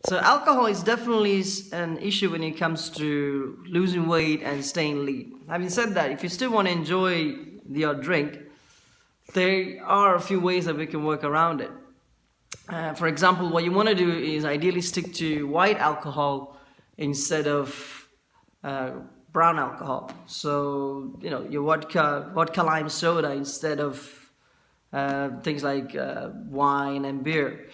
So alcohol is definitely an issue when it comes to losing weight and staying lean. Having said that, if you still want to enjoy your drink, there are a few ways that we can work around it. For example, what you want to do is ideally stick to white alcohol instead of brown alcohol. So, your vodka lime soda instead of things like wine and beer.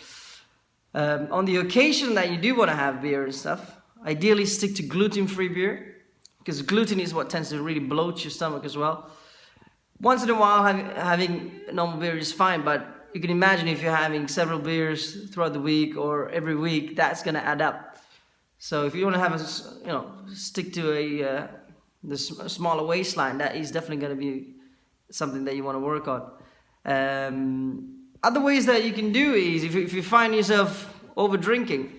On the occasion that you do want to have beer and stuff, ideally stick to gluten-free beer, because gluten is what tends to really bloat your stomach as well. Once in a while, having normal beer is fine, but you can imagine if you're having several beers throughout the week or every week, that's going to add up. So if you want to have stick to the smaller waistline, that is definitely going to be something that you want to work on. Other ways that you can do is if you find yourself over drinking,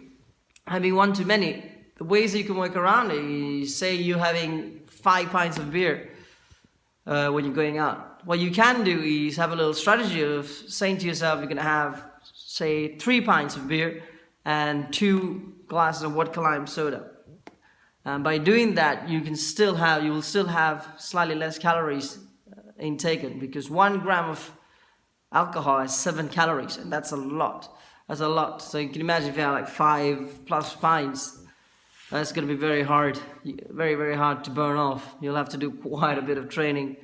having one too many, the ways that you can work around it is, say you're having 5 pints of beer when you're going out. What you can do is have a little strategy of saying to yourself you're going to have, say, 3 pints of beer and 2 glasses of vodka lime soda. By doing that, you will still have slightly less calories intaken, because 1 gram of alcohol has 7 calories, and that's a lot. So you can imagine if you have like 5+ pints, that's going to be very hard, very, very hard to burn off. You'll have to do quite a bit of training,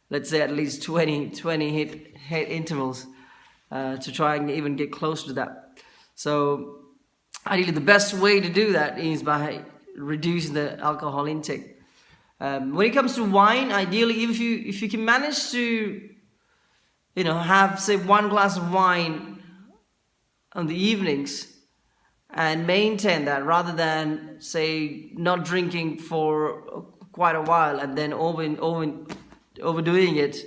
let's say at least 20 hit intervals to try and even get close to that. So ideally the best way to do that is by reducing the alcohol intake. When it comes to wine, ideally if you can manage to have, say, 1 glass of wine on the evenings and maintain that, rather than, say, not drinking for quite a while and then overdoing it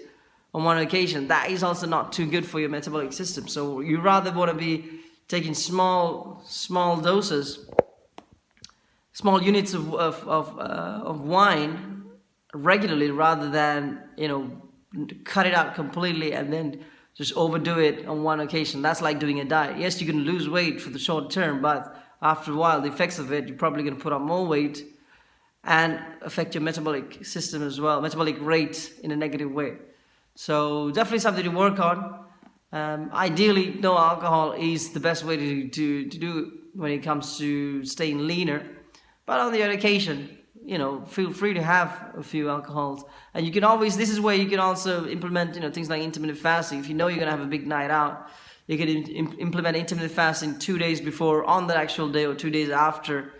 on one occasion, that is also not too good for your metabolic system. So you rather want to be taking small doses, small units of wine regularly, rather than cut it out completely and then just overdo it on one occasion. That's like doing a diet. Yes, you can lose weight for the short term, but after a while, the effects of it, you're probably going to put on more weight and affect your metabolic system as well, metabolic rate in a negative way. So definitely something to work on. Ideally, no alcohol is the best way to do when it comes to staying leaner. But on the other occasion, feel free to have a few alcohols. And you can always, this is where you can also implement, things like intermittent fasting. If you know you're going to have a big night out, you can implement intermittent fasting 2 days before, on the actual day, or 2 days after.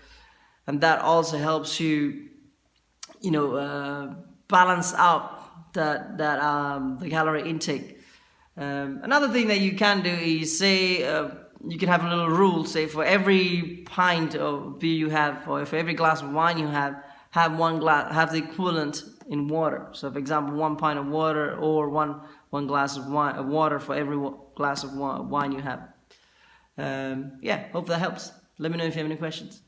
And that also helps you, balance out the calorie intake. Another thing that you can do is, say, you can have a little rule, say, for every pint of beer you have, or for every glass of wine you have the equivalent in water. So, for example, 1 pint of water, or one glass of water for every glass of wine you have. Hope that helps. Let me know if you have any questions.